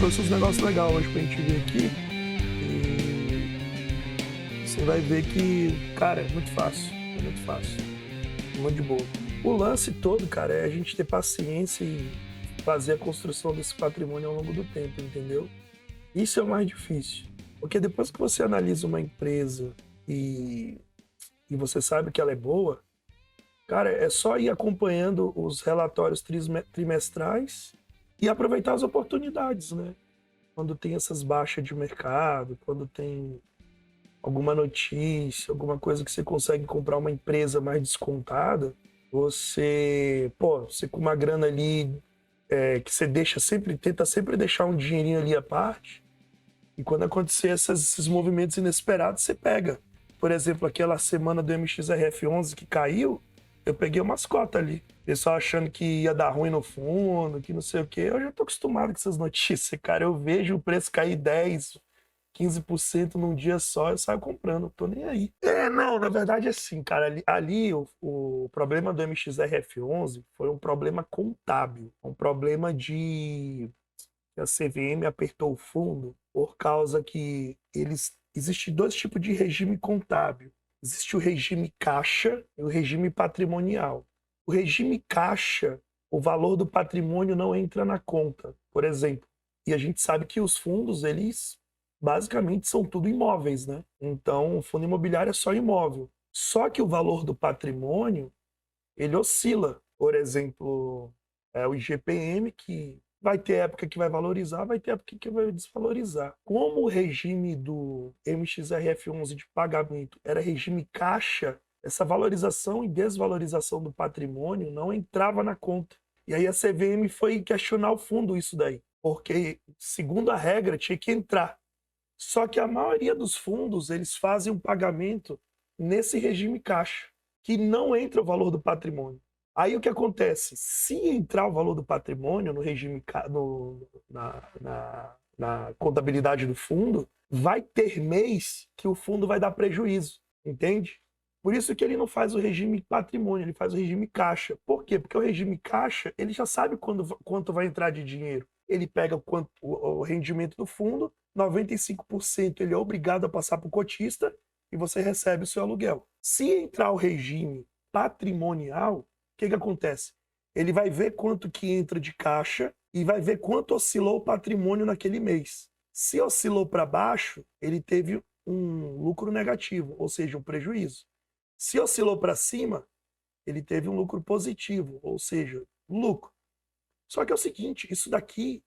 trouxe uns negócios legais hoje pra gente ver aqui. E você vai ver que, cara, é muito fácil. É muito fácil. Muito de boa. O lance todo, cara, é a gente ter paciência e fazer a construção desse patrimônio ao longo do tempo, entendeu? Isso é o mais difícil. Porque depois que você analisa uma empresa e você sabe que ela é boa, cara, é só ir acompanhando os relatórios trimestrais e aproveitar as oportunidades, né? Quando tem essas baixas de mercado, quando tem alguma notícia, alguma coisa que você consegue comprar uma empresa mais descontada, você com uma grana ali que você deixa sempre, tenta sempre deixar um dinheirinho ali à parte, e quando acontecer esses movimentos inesperados, você pega. Por exemplo, aquela semana do MXRF11 que caiu, eu peguei umas cotas ali. Pessoal achando que ia dar ruim no fundo, que não sei o quê. Eu já tô acostumado com essas notícias, cara. Eu vejo o preço cair 10, 15% num dia só, eu saio comprando, tô nem aí. Não, na verdade é assim, cara, ali o problema do MXRF11 foi um problema contábil, um problema de a CVM apertou o fundo por causa que existe dois tipos de regime contábil. Existe o regime caixa e o regime patrimonial. O regime caixa, o valor do patrimônio não entra na conta, por exemplo. E a gente sabe que os fundos, eles basicamente são tudo imóveis, né? Então, o fundo imobiliário é só imóvel. Só que o valor do patrimônio, ele oscila. Por exemplo, o IGPM, que vai ter época que vai valorizar, vai ter época que vai desvalorizar. Como o regime do MXRF11 de pagamento era regime caixa, essa valorização e desvalorização do patrimônio não entrava na conta. E aí a CVM foi questionar o fundo isso daí, porque, segundo a regra, tinha que entrar. Só que a maioria dos fundos, eles fazem um pagamento nesse regime caixa, que não entra o valor do patrimônio. Aí o que acontece? Se entrar o valor do patrimônio no regime na contabilidade do fundo, vai ter mês que o fundo vai dar prejuízo, entende? Por isso que ele não faz o regime patrimônio, ele faz o regime caixa. Por quê? Porque o regime caixa, ele já sabe quanto vai entrar de dinheiro. Ele pega o rendimento do fundo, 95% ele é obrigado a passar para o cotista e você recebe o seu aluguel. Se entrar o regime patrimonial, o que acontece? Ele vai ver quanto que entra de caixa e vai ver quanto oscilou o patrimônio naquele mês. Se oscilou para baixo, ele teve um lucro negativo, ou seja, um prejuízo. Se oscilou para cima, ele teve um lucro positivo, ou seja, lucro. Só que é o seguinte, isso daqui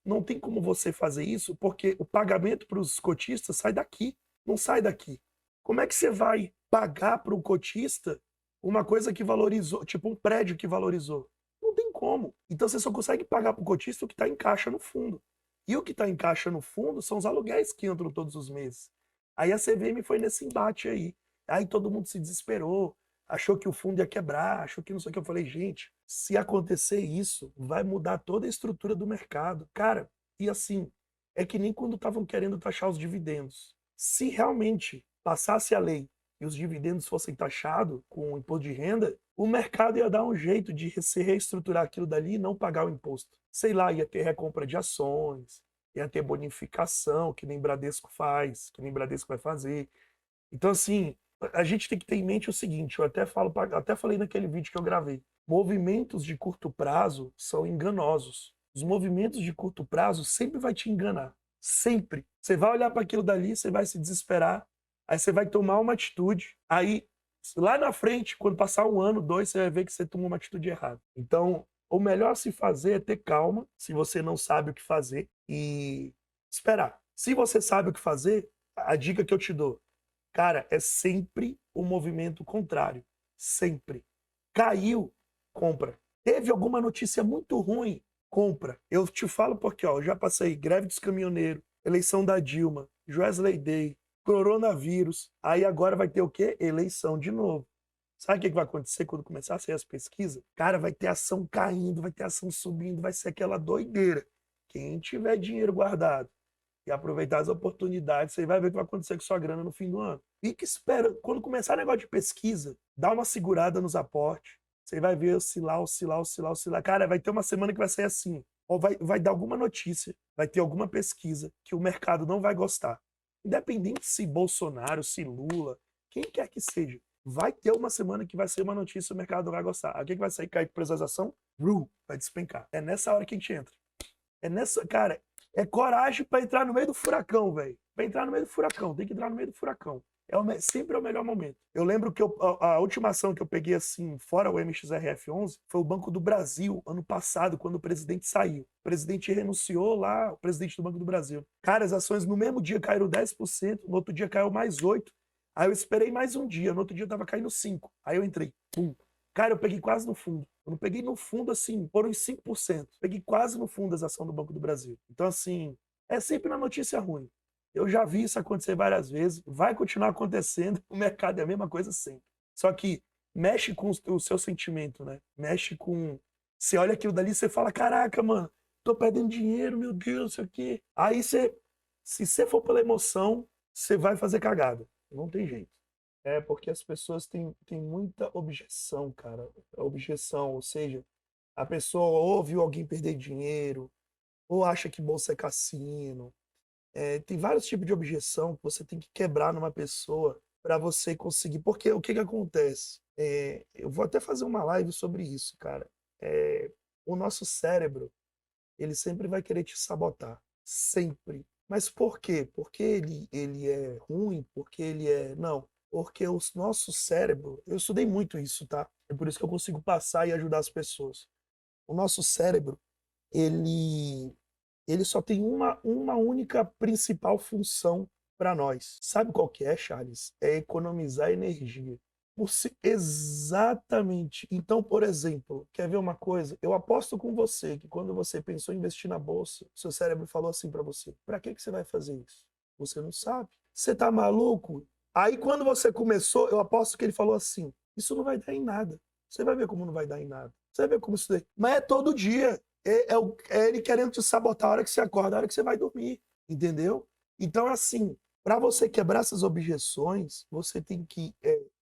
não tem como você fazer isso, porque o pagamento para os cotistas sai daqui, não sai daqui. Como é que você vai pagar para um cotista uma coisa que valorizou, tipo um prédio que valorizou? Não tem como. Então você só consegue pagar para o cotista o que está em caixa no fundo. E o que está em caixa no fundo são os aluguéis que entram todos os meses. Aí a CVM foi nesse embate aí. Aí todo mundo se desesperou, achou que o fundo ia quebrar, achou que não sei o que. Eu falei, gente, se acontecer isso, vai mudar toda a estrutura do mercado. Cara, e assim, é que nem quando estavam querendo taxar os dividendos. Se realmente passasse a lei e os dividendos fossem taxados com o imposto de renda, o mercado ia dar um jeito de se reestruturar aquilo dali e não pagar o imposto. Sei lá, ia ter recompra de ações, ia ter bonificação, que nem Bradesco faz, que nem Bradesco vai fazer. Então, assim, a gente tem que ter em mente o seguinte, eu até falei naquele vídeo que eu gravei, movimentos de curto prazo são enganosos. Os movimentos de curto prazo sempre vai te enganar. Sempre. Você vai olhar para aquilo dali, você vai se desesperar, aí você vai tomar uma atitude, aí lá na frente, quando passar um ano, dois, você vai ver que você tomou uma atitude errada. Então, o melhor a se fazer é ter calma, se você não sabe o que fazer, e esperar. Se você sabe o que fazer, a dica que eu te dou, cara, é sempre o movimento contrário. Sempre. Caiu, compra. Teve alguma notícia muito ruim, compra. Eu te falo porque, ó, eu já passei greve dos caminhoneiros, eleição da Dilma, Wesley Day, coronavírus. Aí agora vai ter o quê? Eleição de novo. Sabe o que vai acontecer quando começar a sair as pesquisas? Cara, vai ter ação caindo, vai ter ação subindo, vai ser aquela doideira. Quem tiver dinheiro guardado e aproveitar as oportunidades, você vai ver o que vai acontecer com sua grana no fim do ano. Fica espera, quando começar o negócio de pesquisa, dá uma segurada nos aportes. Você vai ver oscilar, oscilar, oscilar, oscilar. Cara, vai ter uma semana que vai ser assim. Ou vai dar alguma notícia, vai ter alguma pesquisa que o mercado não vai gostar. Independente se Bolsonaro, se Lula, quem quer que seja, vai ter uma semana que vai ser uma notícia e o mercado não vai gostar. Aí o que vai sair? Cair precisação? Vai despencar. É nessa hora que a gente entra. É nessa, cara, é coragem pra entrar no meio do furacão, velho. Pra entrar no meio do furacão, tem que entrar no meio do furacão. Sempre é o melhor momento. Eu lembro que a última ação que eu peguei assim, fora o MXRF11, foi o Banco do Brasil, ano passado, quando o presidente saiu. O presidente renunciou lá, o presidente do Banco do Brasil. Cara, as ações no mesmo dia caíram 10%, no outro dia caiu mais 8%. Aí eu esperei mais um dia, no outro dia tava caindo 5%. Aí eu entrei, pum. Cara, eu peguei quase no fundo. Eu não peguei no fundo assim, foram uns 5%. Peguei quase no fundo das ações do Banco do Brasil. Então, assim, é sempre na notícia ruim. Eu já vi isso acontecer várias vezes, vai continuar acontecendo, o mercado é a mesma coisa sempre. Só que mexe com o seu sentimento, né? Mexe com. Você olha aquilo dali e você fala: caraca, mano, tô perdendo dinheiro, meu Deus, não sei o quê. Aí você, se você for pela emoção, você vai fazer cagada. Não tem jeito. É porque as pessoas têm muita objeção, cara. Objeção, ou seja, a pessoa ou viu alguém perder dinheiro, ou acha que bolsa é cassino. Tem vários tipos de objeção que você tem que quebrar numa pessoa para você conseguir. Porque o que que acontece? Eu vou até fazer uma live sobre isso, cara. O nosso cérebro, ele sempre vai querer te sabotar. Sempre. Mas por quê? Porque ele é ruim? Porque ele é. Não. Porque o nosso cérebro. Eu estudei muito isso, tá? É por isso que eu consigo passar e ajudar as pessoas. O nosso cérebro, ele ele só tem uma única principal função para nós. Sabe qual que é, Charles? É economizar energia. Exatamente. Então, por exemplo, quer ver uma coisa? Eu aposto com você que quando você pensou em investir na bolsa, seu cérebro falou assim para você: para que você vai fazer isso? Você não sabe. Você tá maluco? Aí, quando você começou, eu aposto que ele falou assim: isso não vai dar em nada. Você vai ver como não vai dar em nada. Você vai ver como isso daí. Mas é todo dia. É ele querendo te sabotar a hora que você acorda, a hora que você vai dormir. Entendeu? Então, assim, para você quebrar essas objeções, você tem que,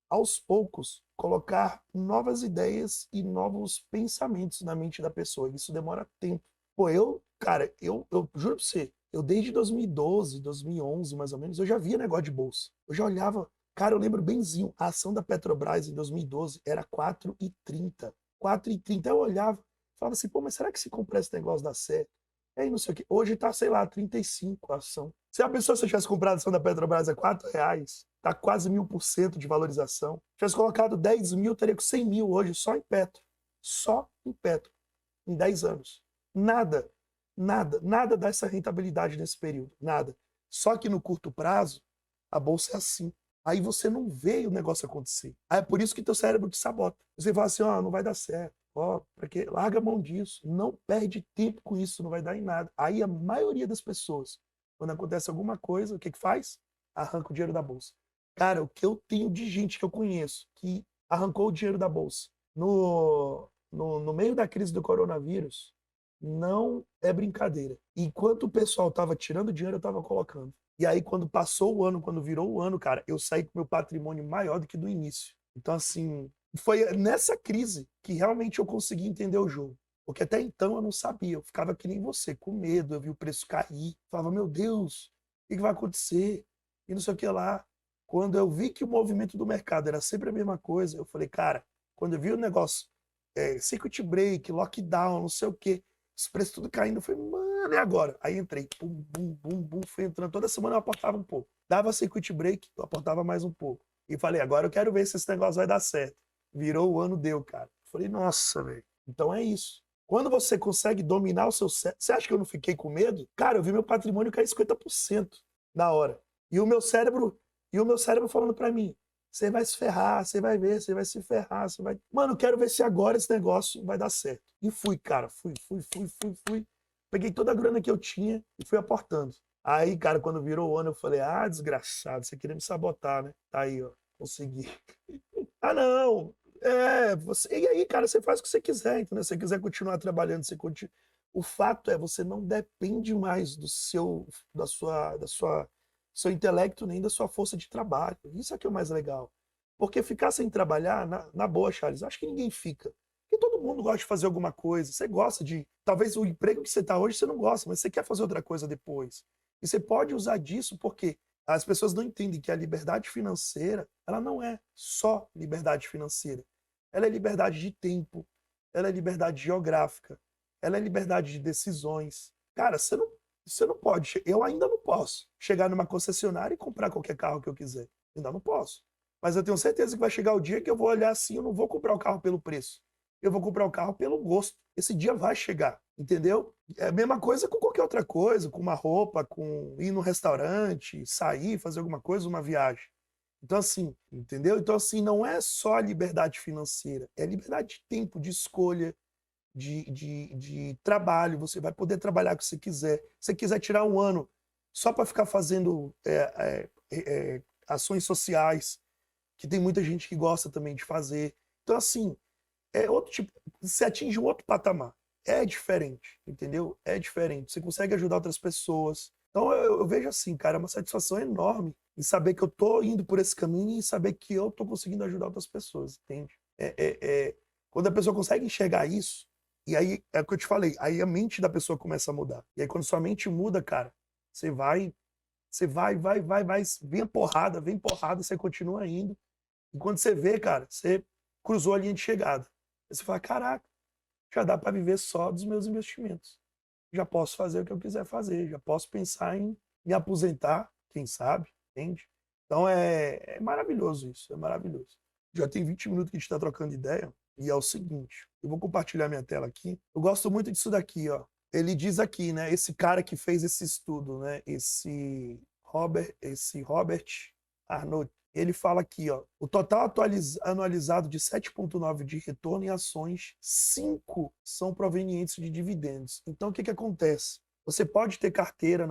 aos poucos, colocar novas ideias e novos pensamentos na mente da pessoa. Isso demora tempo. Pô, cara, eu juro pra você, eu desde 2012, 2011, mais ou menos, eu já via negócio de bolsa. Eu já olhava. Cara, eu lembro benzinho, a ação da Petrobras em 2012 era 4,30. 4,30. Eu olhava, falava assim, pô, mas será que se comprar esse negócio dá certo? Aí não sei o quê. Hoje tá, sei lá, 35 a ação. Se a pessoa, se tivesse comprado a ação da Petrobras a R$ 4, tá quase 1000% de valorização. Se tivesse colocado 10 mil, teria com 100 mil hoje, só em Petro. Só em Petro. Em 10 anos. Nada, nada dá essa rentabilidade nesse período. Nada. Só que no curto prazo, a bolsa é assim. Aí você não vê o negócio acontecer. Aí é por isso que teu cérebro te sabota. Você fala assim, ó, não vai dar certo. Ó, porque larga a mão disso. Não perde tempo com isso, não vai dar em nada. Aí a maioria das pessoas, quando acontece alguma coisa, o que que faz? Arranca o dinheiro da bolsa. Cara, o que eu tenho de gente que eu conheço que arrancou o dinheiro da bolsa no meio da crise do coronavírus, não é brincadeira. Enquanto o pessoal tava tirando dinheiro, eu tava colocando. E aí, quando passou o ano, quando virou o ano, cara, eu saí com meu patrimônio maior do que do início. Então, assim, foi nessa crise que realmente eu consegui entender o jogo. Porque até então eu não sabia, eu ficava que nem você, com medo, eu vi o preço cair, falava, meu Deus, o que vai acontecer? E não sei o que lá. Quando eu vi que o movimento do mercado era sempre a mesma coisa, eu falei, cara, quando eu vi o negócio, circuit break, lockdown, não sei o que, os preços tudo caindo, eu falei, mano, e agora? Aí entrei, bum, bum, bum, bum, fui entrando, toda semana eu aportava um pouco. Dava circuit break, eu aportava mais um pouco. E falei, agora eu quero ver se esse negócio vai dar certo. Virou o ano, deu, cara. Falei, nossa, velho. Então é isso. Quando você consegue dominar o seu cérebro. Você acha que eu não fiquei com medo? Cara, eu vi meu patrimônio cair 50% na hora. E o meu cérebro falando pra mim: você vai se ferrar, você vai ver, você vai se ferrar, você vai. Mano, quero ver se agora esse negócio vai dar certo. E fui, cara. Fui. Peguei toda a grana que eu tinha e fui aportando. Aí, cara, quando virou o ano, eu falei, ah, desgraçado, você queria me sabotar, né? Tá aí, ó. Consegui. Ah, não. E aí, cara, você faz o que você quiser, entendeu? Se você quiser continuar trabalhando, você continua. O fato é, você não depende mais seu intelecto nem da sua força de trabalho. Isso é que é o mais legal. Porque ficar sem trabalhar, na boa, Charles, acho que ninguém fica. Porque todo mundo gosta de fazer alguma coisa. Você gosta de. Talvez o emprego que você está hoje você não gosta, mas você quer fazer outra coisa depois. E você pode usar disso porque as pessoas não entendem que a liberdade financeira, ela não é só liberdade financeira. Ela é liberdade de tempo, ela é liberdade geográfica, ela é liberdade de decisões. Cara, você não pode. Eu ainda não posso chegar numa concessionária e comprar qualquer carro que eu quiser. Ainda não posso. Mas eu tenho certeza que vai chegar o dia que eu vou olhar assim, eu não vou comprar o carro pelo preço. Eu vou comprar o carro pelo gosto. Esse dia vai chegar, entendeu? É a mesma coisa com qualquer outra coisa, com uma roupa, com ir no restaurante, sair, fazer alguma coisa, uma viagem. Então, assim, entendeu? Então, assim, não é só a liberdade financeira, é a liberdade de tempo, de escolha, de trabalho. Você vai poder trabalhar o que você quiser. Se você quiser tirar um ano só para ficar fazendo ações sociais, que tem muita gente que gosta também de fazer. Então, assim, é outro tipo, você atinge um outro patamar. É diferente, entendeu? É diferente. Você consegue ajudar outras pessoas. Então eu vejo assim, cara, é uma satisfação enorme em saber que eu tô indo por esse caminho e saber que eu tô conseguindo ajudar outras pessoas, entende? Quando a pessoa consegue enxergar isso, e aí é o que eu te falei, aí a mente da pessoa começa a mudar. E aí quando sua mente muda, cara, vai, vem porrada, você continua indo. E quando você vê, cara, você cruzou a linha de chegada. Aí você fala, caraca, já dá para viver só dos meus investimentos. Já posso fazer o que eu quiser fazer, já posso pensar em me aposentar, quem sabe, entende? Então é maravilhoso isso, é maravilhoso. Já tem 20 minutos que a gente está trocando ideia, e é o seguinte, eu vou compartilhar minha tela aqui. Eu gosto muito disso daqui, ó. Ele diz aqui, né, esse cara que fez esse estudo, né, esse Robert Arnault, ele fala aqui, ó, o total anualizado de 7,9 de retorno em ações, 5 são provenientes de dividendos. Então, o que acontece? Você pode ter carteira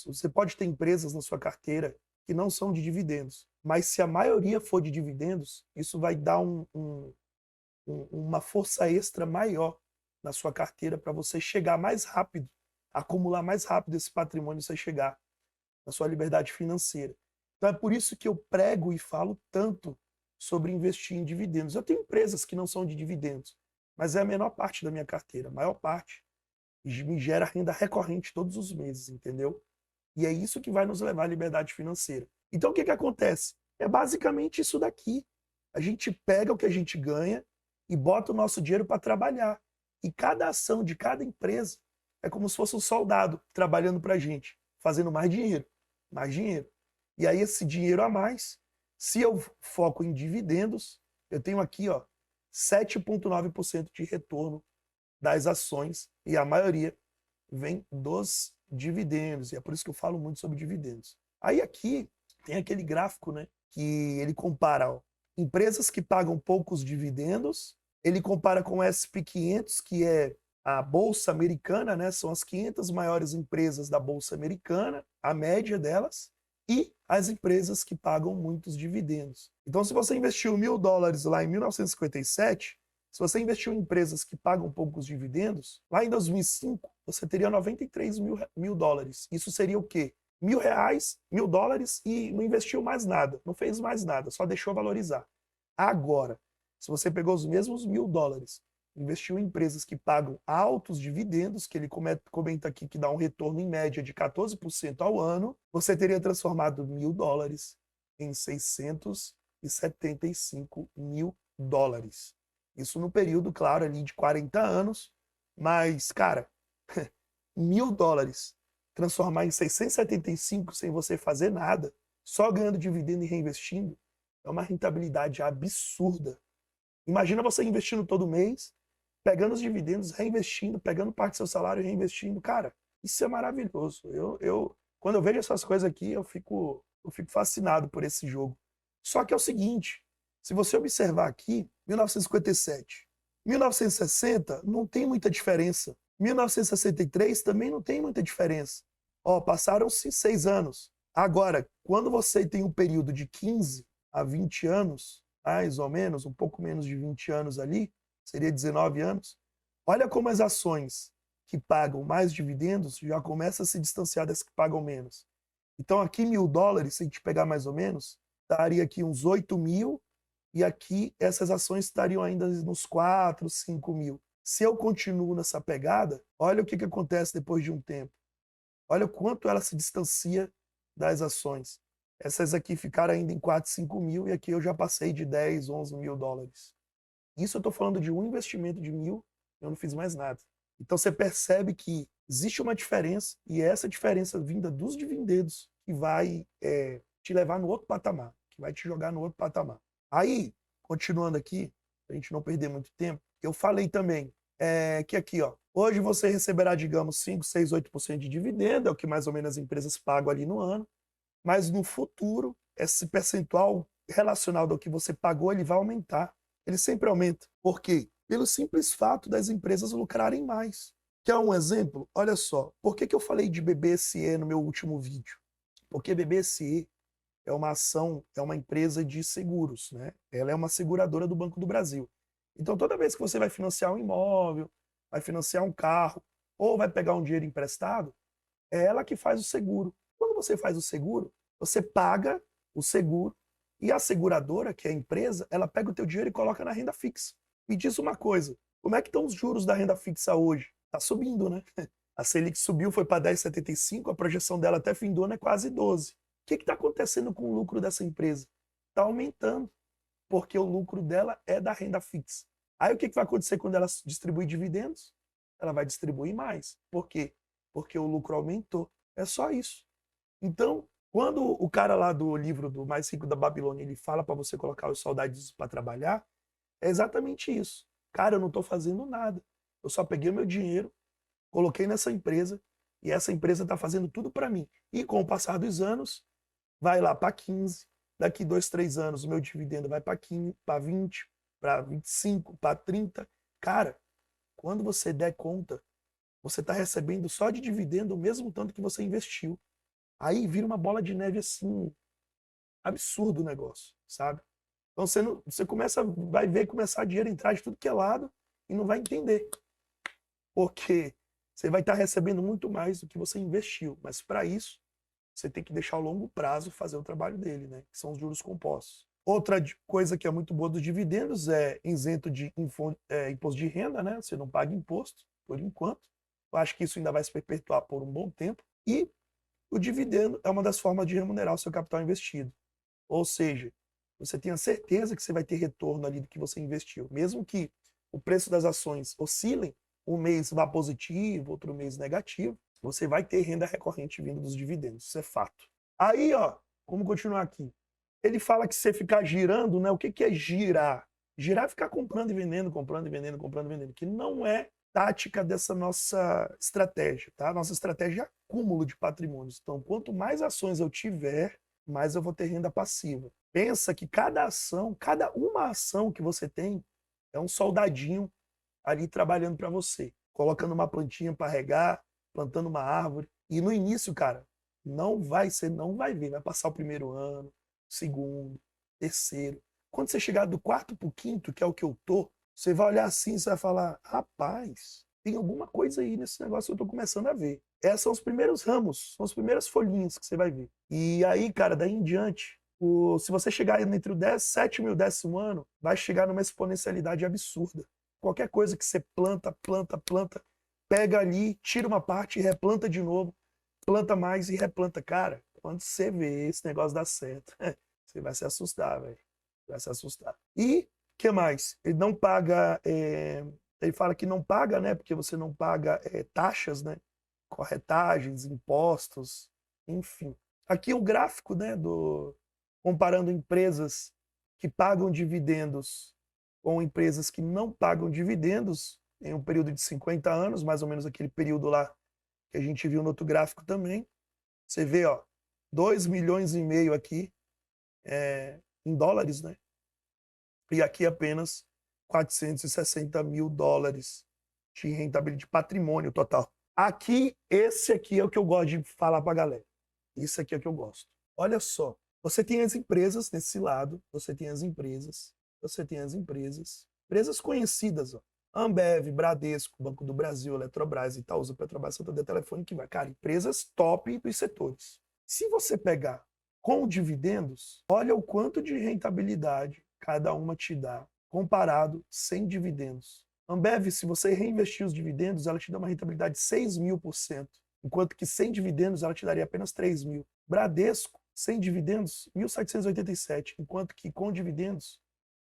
você pode ter empresas na sua carteira que não são de dividendos, mas se a maioria for de dividendos, isso vai dar uma força extra maior na sua carteira para você chegar mais rápido, acumular mais rápido esse patrimônio, você chegar na sua liberdade financeira. Então é por isso que eu prego e falo tanto sobre investir em dividendos. Eu tenho empresas que não são de dividendos, mas é a menor parte da minha carteira. A maior parte me gera renda recorrente todos os meses, entendeu? E é isso que vai nos levar à liberdade financeira. Então o que acontece? É basicamente isso daqui. A gente pega o que a gente ganha e bota o nosso dinheiro para trabalhar. E cada ação de cada empresa é como se fosse um soldado trabalhando para a gente, fazendo mais dinheiro, mais dinheiro. E aí esse dinheiro a mais, se eu foco em dividendos, eu tenho aqui, ó, 7,9% de retorno das ações e a maioria vem dos dividendos. E é por isso que eu falo muito sobre dividendos. Aí aqui tem aquele gráfico, né, que ele compara, ó, empresas que pagam poucos dividendos, ele compara com o S&P 500, que é a bolsa americana, né, são as 500 maiores empresas da bolsa americana, a média delas, e as empresas que pagam muitos dividendos. Então, se você investiu $1.000 lá em 1957, se você investiu em empresas que pagam poucos dividendos, lá em 2005, você teria 93 mil dólares. Isso seria o quê? R$ 1.000, $1.000 e não investiu mais nada, não fez mais nada, só deixou valorizar. Agora, se você pegou os mesmos $1.000, investiu em empresas que pagam altos dividendos, que ele comenta aqui que dá um retorno em média de 14% ao ano, você teria transformado $1.000 em 675 mil dólares. Isso no período, claro, ali de 40 anos, mas, cara, $1.000 transformar em 675 sem você fazer nada, só ganhando dividendo e reinvestindo, é uma rentabilidade absurda. Imagina você investindo todo mês, pegando os dividendos, reinvestindo, pegando parte do seu salário e reinvestindo. Cara, isso é maravilhoso. Quando eu vejo essas coisas aqui, eu fico fascinado por esse jogo. Só que é o seguinte, se você observar aqui, 1957, 1960 não tem muita diferença. 1963 também não tem muita diferença. Ó, passaram-se 6 anos. Agora, quando você tem um período de 15 a 20 anos, mais ou menos, um pouco menos de 20 anos ali, seria 19 anos, olha como as ações que pagam mais dividendos já começam a se distanciar das que pagam menos. Então aqui $1.000, se a gente pegar mais ou menos, daria aqui uns 8 mil e aqui essas ações estariam ainda nos 4, 5 mil. Se eu continuo nessa pegada, olha o que acontece depois de um tempo. Olha o quanto ela se distancia das ações. Essas aqui ficaram ainda em 4, 5 mil e aqui eu já passei de 10, 11 mil dólares. Isso eu estou falando de um investimento de 1.000, eu não fiz mais nada. Então você percebe que existe uma diferença e é essa diferença vinda dos dividendos que vai te levar no outro patamar, que vai te jogar no outro patamar. Aí, continuando aqui, para a gente não perder muito tempo, eu falei também que aqui, ó, hoje você receberá, digamos, 5, 6, 8% de dividendo, é o que mais ou menos as empresas pagam ali no ano, mas no futuro, esse percentual relacionado ao que você pagou, ele vai aumentar. Ele sempre aumenta. Por quê? Pelo simples fato das empresas lucrarem mais. Quer um exemplo? Olha só, por que eu falei de BBSE no meu último vídeo? Porque BBSE é uma ação, é uma empresa de seguros, né? Ela é uma seguradora do Banco do Brasil. Então, toda vez que você vai financiar um imóvel, vai financiar um carro, ou vai pegar um dinheiro emprestado, é ela que faz o seguro. Quando você faz o seguro, você paga o seguro e a seguradora, que é a empresa, ela pega o teu dinheiro e coloca na renda fixa. Me diz uma coisa, como é que estão os juros da renda fixa hoje? Está subindo, né? A Selic subiu, foi para 10,75, a projeção dela até fim do ano é quase 12. O que está acontecendo com o lucro dessa empresa? Está aumentando, porque o lucro dela é da renda fixa. Aí o que vai acontecer quando ela distribuir dividendos? Ela vai distribuir mais. Por quê? Porque o lucro aumentou. É só isso. Então, quando o cara lá do livro do Mais Rico da Babilônia, ele fala para você colocar os soldados para trabalhar, é exatamente isso. Cara, eu não estou fazendo nada. Eu só peguei o meu dinheiro, coloquei nessa empresa e essa empresa está fazendo tudo para mim. E com o passar dos anos, vai lá para 15. Daqui 2, 3 anos, o meu dividendo vai para 15, para 20, para 25, para 30. Cara, quando você der conta, você está recebendo só de dividendo o mesmo tanto que você investiu. Aí vira uma bola de neve assim, absurdo o negócio, sabe? Então você começa, vai ver começar dinheiro entrar de tudo que é lado e não vai entender. Porque você vai estar recebendo muito mais do que você investiu. Mas para isso, você tem que deixar ao longo prazo fazer o trabalho dele, né? Que são os juros compostos. Outra coisa que é muito boa dos dividendos é isento de imposto de renda, né? Você não paga imposto, por enquanto. Eu acho que isso ainda vai se perpetuar por um bom tempo. E o dividendo é uma das formas de remunerar o seu capital investido. Ou seja, você tenha certeza que você vai ter retorno ali do que você investiu. Mesmo que o preço das ações oscilem, um mês vá positivo, outro mês negativo, você vai ter renda recorrente vindo dos dividendos. Isso é fato. Aí, ó, vamos continuar aqui. Ele fala que você ficar girando, né? O que é girar? Girar é ficar comprando e vendendo, comprando e vendendo, comprando e vendendo, que não é tática dessa nossa estratégia, tá? Nossa estratégia é acúmulo de patrimônios. Então, quanto mais ações eu tiver, mais eu vou ter renda passiva. Pensa que cada ação, cada uma ação que você tem, é um soldadinho ali trabalhando para você, colocando uma plantinha para regar, plantando uma árvore. E no início, cara, não vai ver, vai passar o primeiro ano, segundo, terceiro. Quando você chegar do quarto para o quinto, que é o que eu tô, você vai olhar assim e vai falar, rapaz, tem alguma coisa aí nesse negócio que eu tô começando a ver. Esses são os primeiros ramos, são as primeiras folhinhas que você vai ver. E aí, cara, daí em diante, se você chegar entre o 7º e o 10º ano, vai chegar numa exponencialidade absurda. Qualquer coisa que você planta, pega ali, tira uma parte e replanta de novo, planta mais e replanta. Cara, quando você vê esse negócio dar certo, você vai se assustar, velho. Vai se assustar. E o que mais? Ele não paga. Ele fala que não paga, né? Porque você não paga taxas, né? Corretagens, impostos, enfim. Aqui o gráfico, né? Comparando empresas que pagam dividendos com empresas que não pagam dividendos em um período de 50 anos, mais ou menos aquele período lá que a gente viu no outro gráfico também. Você vê, ó, 2,5 milhões aqui em dólares, né? E aqui apenas 460 mil dólares de rentabilidade, de patrimônio total. Aqui, esse aqui é o que eu gosto de falar para a galera. Isso aqui é o que eu gosto. Olha só, você tem as empresas nesse lado, empresas conhecidas, ó. Ambev, Bradesco, Banco do Brasil, Eletrobras, Itaúsa, Petrobras, Santander, Telefônica, que vai. Cara, empresas top dos setores. Se você pegar com dividendos, olha o quanto de rentabilidade cada uma te dá, comparado sem dividendos. Ambev, se você reinvestir os dividendos, ela te dá uma rentabilidade de 6.000%, enquanto que sem dividendos ela te daria apenas 3.000. Bradesco, sem dividendos, 1.787, enquanto que com dividendos,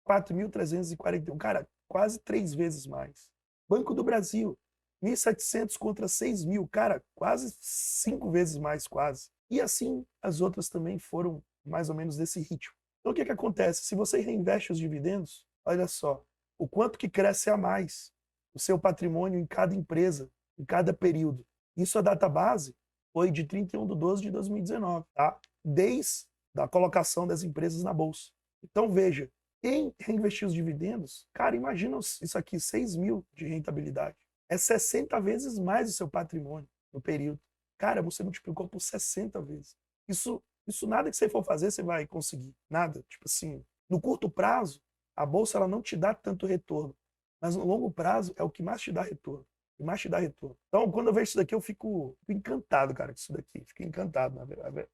4.341. Cara, quase 3 vezes mais. Banco do Brasil, 1.700 contra 6.000. Cara, quase 5 vezes mais, quase. E assim, as outras também foram mais ou menos desse ritmo. Então, o que acontece? Se você reinveste os dividendos, olha só, o quanto que cresce a mais o seu patrimônio em cada empresa, em cada período. Isso a data base foi de 31/12/2019, tá? Desde a colocação das empresas na bolsa. Então, veja, quem reinvestir os dividendos, cara, imagina isso aqui, 6.000 de rentabilidade. É 60 vezes mais o seu patrimônio no período. Cara, você multiplicou por 60 vezes. Isso nada que você for fazer, você vai conseguir. Nada. Tipo assim, no curto prazo, a bolsa ela não te dá tanto retorno. Mas no longo prazo é o que mais te dá retorno. O que mais te dá retorno. Então, quando eu vejo isso daqui, eu fico encantado, cara, com isso daqui. Fico encantado, na verdade.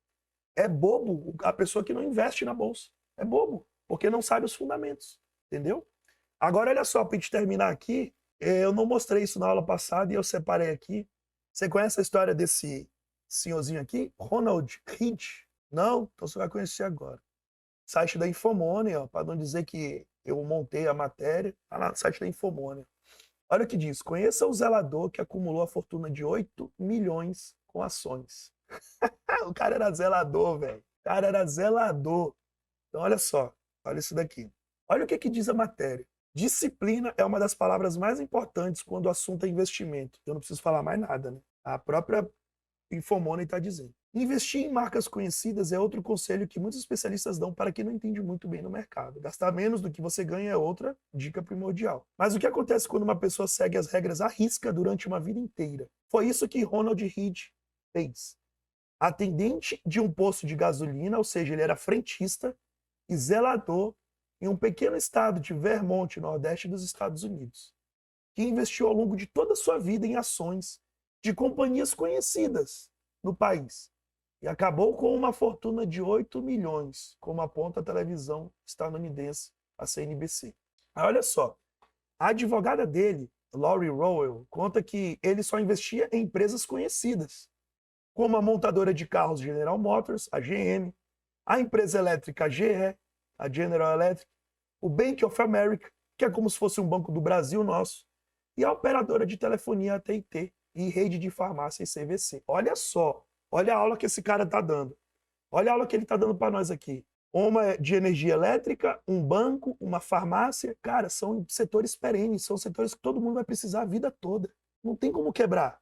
É bobo a pessoa que não investe na bolsa. É bobo, porque não sabe os fundamentos. Entendeu? Agora, olha só, para a gente terminar aqui, eu não mostrei isso na aula passada e eu separei aqui. Você conhece a história desse senhorzinho aqui? Ronald Reed? Não? Então você vai conhecer agora. Site da Infomoney, para não dizer que eu montei a matéria, tá lá no site da Infomoney. Olha o que diz: conheça o zelador que acumulou a fortuna de 8 milhões com ações. O cara era zelador, velho. O cara era zelador. Então olha só, olha isso daqui. Olha o que diz a matéria. Disciplina é uma das palavras mais importantes quando o assunto é investimento. Eu não preciso falar mais nada, né? A própria Infomoney está dizendo. Investir em marcas conhecidas é outro conselho que muitos especialistas dão para quem não entende muito bem no mercado. Gastar menos do que você ganha é outra dica primordial. Mas o que acontece quando uma pessoa segue as regras à risca durante uma vida inteira? Foi isso que Ronald Reed fez. Atendente de um posto de gasolina, ou seja, ele era frentista e zelador em um pequeno estado de Vermont, nordeste dos Estados Unidos, que investiu ao longo de toda a sua vida em ações de companhias conhecidas no país e acabou com uma fortuna de 8 milhões, como aponta a televisão estadunidense, a CNBC. Aí olha só, a advogada dele, Lori Rowell, conta que ele só investia em empresas conhecidas, como a montadora de carros General Motors, a GM, a empresa elétrica GE, a General Electric, o Bank of America, que é como se fosse um banco do Brasil nosso, e a operadora de telefonia AT&T e rede de farmácia CVC. Olha só, olha a aula que esse cara está dando. Olha a aula que ele está dando para nós aqui. Uma de energia elétrica, um banco, uma farmácia. Cara, são setores perenes, são setores que todo mundo vai precisar a vida toda. Não tem como quebrar.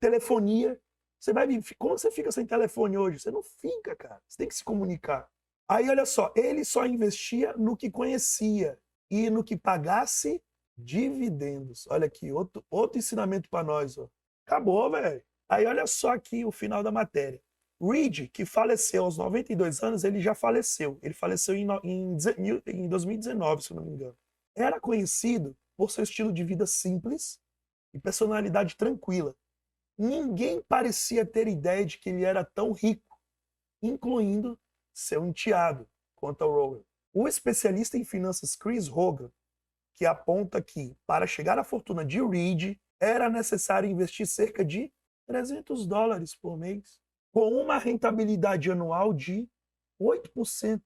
Telefonia. Você vai, como você fica sem telefone hoje? Você não fica, cara. Você tem que se comunicar. Aí, olha só, ele só investia no que conhecia e no que pagasse dividendos. Olha aqui, outro ensinamento para nós. Ó. Acabou, velho. Aí, olha só aqui o final da matéria. Reed, que faleceu aos 92 anos, ele já faleceu. Ele faleceu em 2019, se eu não me engano. Era conhecido por seu estilo de vida simples e personalidade tranquila. Ninguém parecia ter ideia de que ele era tão rico, incluindo seu enteado, conta Rowell. O especialista em finanças Chris Hogan, que aponta que, para chegar à fortuna de Reed, era necessário investir cerca de $300 por mês, com uma rentabilidade anual de 8%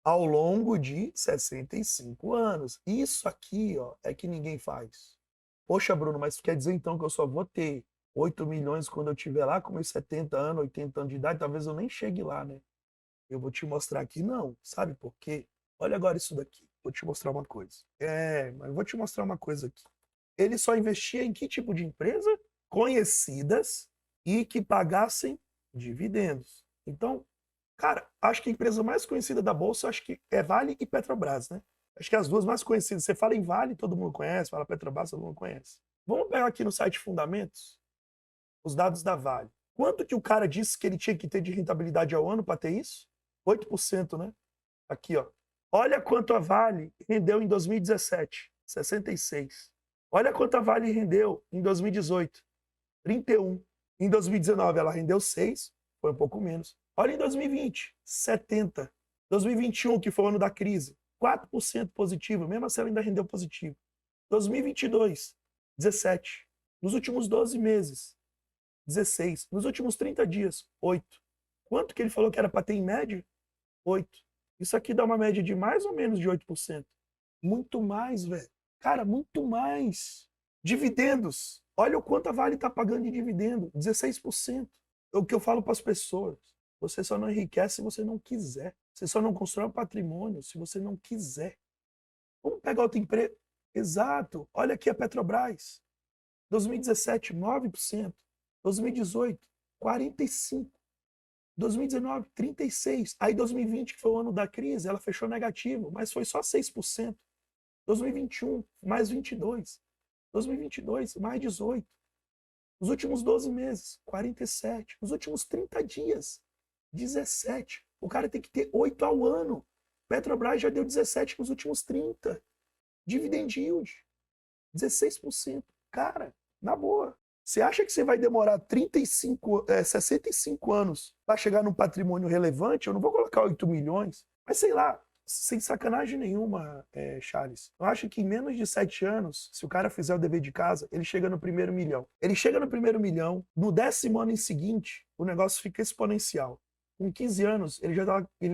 ao longo de 65 anos. Isso aqui, ó, é que ninguém faz. Poxa, Bruno, mas quer dizer então que eu só vou ter 8 milhões quando eu estiver lá com meus 70 anos, 80 anos de idade? Talvez eu nem chegue lá, né? Eu vou te mostrar aqui, não. Sabe por quê? Olha agora isso daqui. Vou te mostrar uma coisa. Mas eu vou te mostrar uma coisa aqui. Ele só investia em que tipo de empresa? Conhecidas e que pagassem dividendos. Então, cara, acho que a empresa mais conhecida da Bolsa, acho que é Vale e Petrobras, né? Acho que as duas mais conhecidas. Você fala em Vale, todo mundo conhece. Fala Petrobras, todo mundo conhece. Vamos pegar aqui no site Fundamentos os dados da Vale. Quanto que o cara disse que ele tinha que ter de rentabilidade ao ano para ter isso? 8%, né? Aqui, ó. Olha quanto a Vale rendeu em 2017, 66. Olha quanto a Vale rendeu em 2018, 31. Em 2019 ela rendeu 6, foi um pouco menos. Olha em 2020, 70. 2021, que foi o ano da crise, 4% positivo, mesmo assim ela ainda rendeu positivo. 2022, 17. Nos últimos 12 meses, 16. Nos últimos 30 dias, 8. Quanto que ele falou que era para ter em média? 8. Isso aqui dá uma média de mais ou menos de 8%. Muito mais, velho. Cara, muito mais. Dividendos. Olha o quanto a Vale está pagando de dividendo. 16%. É o que eu falo para as pessoas. Você só não enriquece se você não quiser. Você só não constrói um patrimônio se você não quiser. Vamos pegar outra empresa. Exato. Olha aqui a Petrobras. 2017, 9%. 2018, 45%. 2019, 36%. Aí 2020, que foi o ano da crise, ela fechou negativo, mas foi só 6%. 2021, mais 22%. 2022, mais 18%. Nos últimos 12 meses, 47%. Nos últimos 30 dias, 17%. O cara tem que ter 8 ao ano. Petrobras já deu 17 nos últimos 30. Dividend yield, 16%. Cara, na boa. Você acha que você vai demorar 65 anos para chegar num patrimônio relevante? Eu não vou colocar 8 milhões, mas sei lá, sem sacanagem nenhuma, Charles. Eu acho que em menos de 7 anos, se o cara fizer o dever de casa, ele chega no primeiro milhão. Ele chega no primeiro milhão, no 10º ano em seguinte, o negócio fica exponencial. Com 15 anos, ele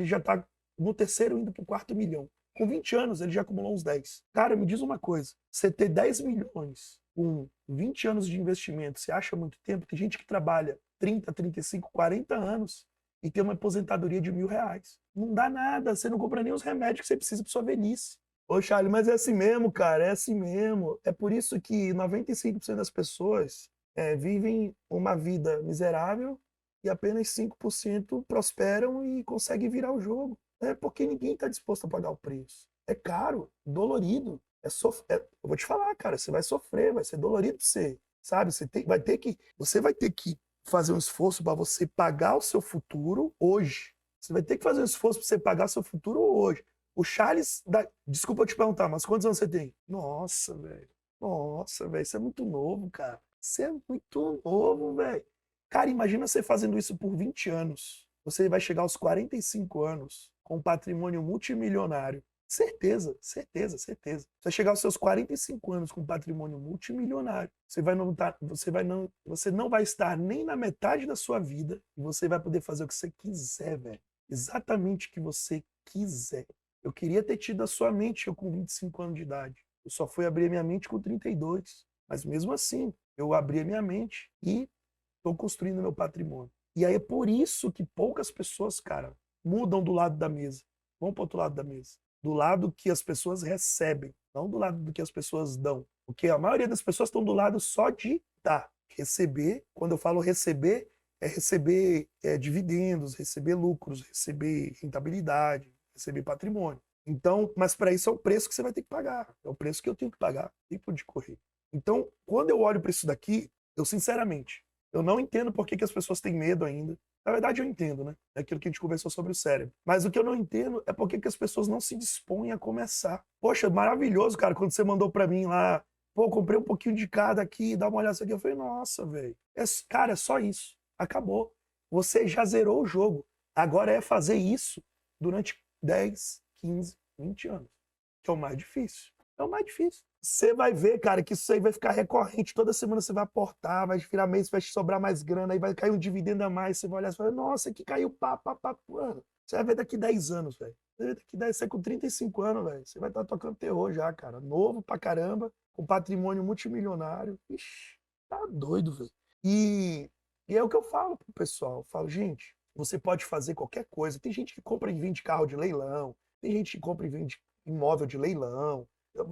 já tá no terceiro indo pro 4º milhão. Com 20 anos, ele já acumulou uns 10. Cara, me diz uma coisa. Você ter 10 milhões com 20 anos de investimento, você acha muito tempo? Tem gente que trabalha 30, 35, 40 anos e tem uma aposentadoria de R$1.000. Não dá nada. Você não compra nem os remédios que você precisa para sua velhice. Ô, Charlie, mas é assim mesmo, cara. É assim mesmo. É por isso que 95% das pessoas vivem uma vida miserável e apenas 5% prosperam e conseguem virar o jogo. É porque ninguém está disposto a pagar o preço. É caro, dolorido. Eu vou te falar, cara, você vai sofrer, vai ser dolorido pra você, sabe? Você vai ter que fazer um esforço para você pagar o seu futuro hoje. Você vai ter que fazer um esforço para você pagar o seu futuro hoje. O Charles, desculpa eu te perguntar, mas quantos anos você tem? Nossa, velho. Nossa, velho, você é muito novo, cara. Você é muito novo, velho. Cara, imagina você fazendo isso por 20 anos. Você vai chegar aos 45 anos com um patrimônio multimilionário. Certeza, certeza, certeza. Você vai chegar aos seus 45 anos com um patrimônio multimilionário. Você não vai estar nem na metade da sua vida e você vai poder fazer o que você quiser, velho. Exatamente o que você quiser. Eu queria ter tido a sua mente eu com 25 anos de idade. Eu só fui abrir a minha mente com 32. Mas mesmo assim, eu abri a minha mente e estou construindo meu patrimônio. E aí é por isso que poucas pessoas, cara, mudam do lado da mesa. Vão para o outro lado da mesa. Do lado que as pessoas recebem, não do lado do que as pessoas dão. Porque a maioria das pessoas estão do lado só de dar. Receber, quando eu falo receber, é receber dividendos, receber lucros, receber rentabilidade, receber patrimônio. Então, mas para isso é o preço que você vai ter que pagar. É o preço que eu tenho que pagar, tempo de correr. Então, quando eu olho para isso daqui, eu sinceramente, eu não entendo por que as pessoas têm medo ainda. Na verdade, eu entendo, né? É aquilo que a gente conversou sobre o cérebro. Mas o que eu não entendo é por que as pessoas não se dispõem a começar. Poxa, maravilhoso, cara, quando você mandou pra mim lá, pô, comprei um pouquinho de cada aqui, dá uma olhada aqui. Eu falei, nossa, velho. Cara, é só isso. Acabou. Você já zerou o jogo. Agora é fazer isso durante 10, 15, 20 anos. Que é o mais difícil. É o mais difícil. Você vai ver, cara, que isso aí vai ficar recorrente. Toda semana você vai aportar, vai virar mês, vai sobrar mais grana, aí vai cair um dividendo a mais. Você vai olhar e vai, nossa, aqui caiu pá. Mano, você vai ver daqui 10 anos, velho. Você vai ver daqui 10, você com 35 anos, velho. Você vai estar tocando terror já, cara. Novo pra caramba, com patrimônio multimilionário. Ixi, tá doido, velho. E é o que eu falo pro pessoal. Eu falo, gente, você pode fazer qualquer coisa. Tem gente que compra e vende carro de leilão. Tem gente que compra e vende imóvel de leilão.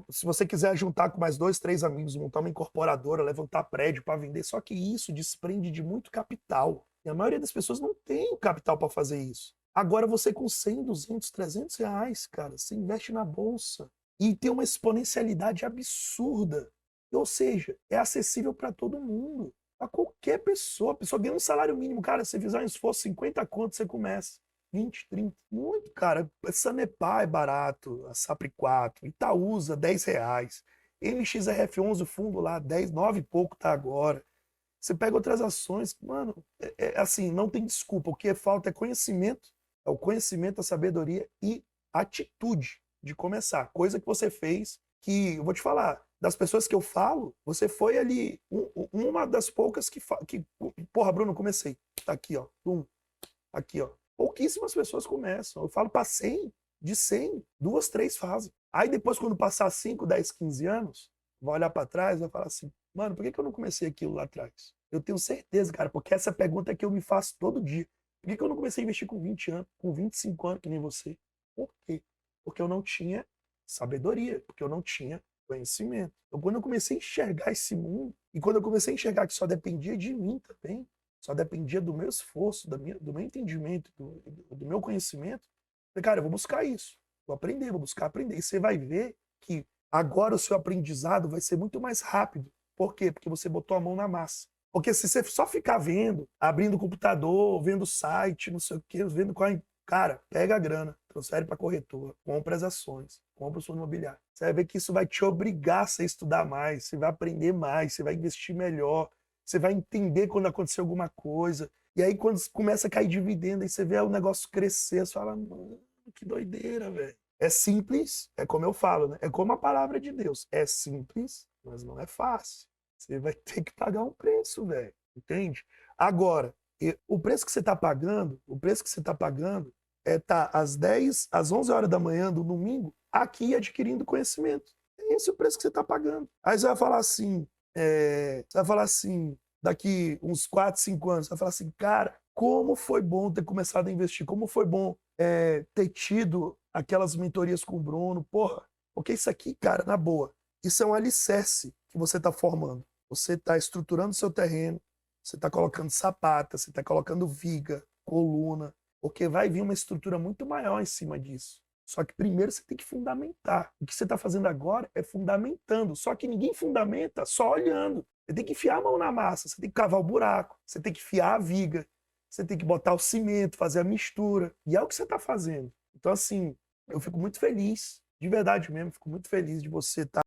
Se você quiser juntar com mais 2, 3 amigos, montar uma incorporadora, levantar prédio para vender, só que isso desprende de muito capital. E a maioria das pessoas não tem o capital para fazer isso. Agora você com 100, 200, 300 reais, cara, você investe na bolsa e tem uma exponencialidade absurda. Ou seja, é acessível para todo mundo, para qualquer pessoa. A pessoa ganha um salário mínimo, cara, se você fizer um esforço, 50 conto, você começa. 20, 30. Muito, cara. Sanepar é barato, a Sapri 4, Itaúsa, R$10. MXRF11, o fundo lá, 10, 9 e pouco tá agora. Você pega outras ações, mano, assim, não tem desculpa. O que falta é conhecimento, é o conhecimento, a sabedoria e atitude. de começar. Coisa que você fez que, eu vou te falar, das pessoas que eu falo, você foi ali uma das poucas que porra, Bruno, comecei. Tá aqui, ó. Aqui, ó. Pouquíssimas pessoas começam. Eu falo para 100, de 100, 2, 3 fazem. Aí depois, quando passar 5, 10, 15 anos, vai olhar para trás e vai falar assim, mano, por que eu não comecei aquilo lá atrás? Eu tenho certeza, cara, porque essa pergunta é que eu me faço todo dia. Por que eu não comecei a investir com 20 anos, com 25 anos, que nem você? Por quê? Porque eu não tinha sabedoria, porque eu não tinha conhecimento. Então, quando eu comecei a enxergar esse mundo, e quando eu comecei a enxergar que só dependia de mim também, só dependia do meu esforço, do meu entendimento, do meu conhecimento, eu falei, cara, eu vou buscar isso, vou aprender, vou buscar aprender. E você vai ver que agora o seu aprendizado vai ser muito mais rápido. Por quê? Porque você botou a mão na massa. Porque se você só ficar vendo, abrindo o computador, vendo o site, não sei o quê, vendo qual. Cara, pega a grana, transfere para a corretora, compra as ações, compra o fundo imobiliário. Você vai ver que isso vai te obrigar a estudar mais, você vai aprender mais, você vai investir melhor, você vai entender quando acontecer alguma coisa. E aí, quando começa a cair dividendo, aí você vê o negócio crescer, você fala, mano, que doideira, velho. É simples, é como eu falo, né? É como a palavra de Deus. É simples, mas não é fácil. Você vai ter que pagar um preço, velho. Entende? Agora, o preço que você está pagando, o preço que você está pagando é estar às 10, às 11 horas da manhã do domingo, aqui adquirindo conhecimento. É esse o preço que você está pagando. Aí você vai falar assim, daqui uns 4, 5 anos, você vai falar assim, cara, como foi bom ter começado a investir, como foi bom ter tido aquelas mentorias com o Bruno, porra, porque isso aqui, cara, na boa, isso é um alicerce que você está formando. Você está estruturando seu terreno, você está colocando sapata, você está colocando viga, coluna, porque vai vir uma estrutura muito maior em cima disso. Só que primeiro você tem que fundamentar. O que você está fazendo agora é fundamentando. Só que ninguém fundamenta só olhando. Você tem que enfiar a mão na massa, você tem que cavar o buraco, você tem que enfiar a viga, você tem que botar o cimento, fazer a mistura. E é o que você está fazendo. Então, assim, eu fico muito feliz, de verdade mesmo, fico muito feliz de você estar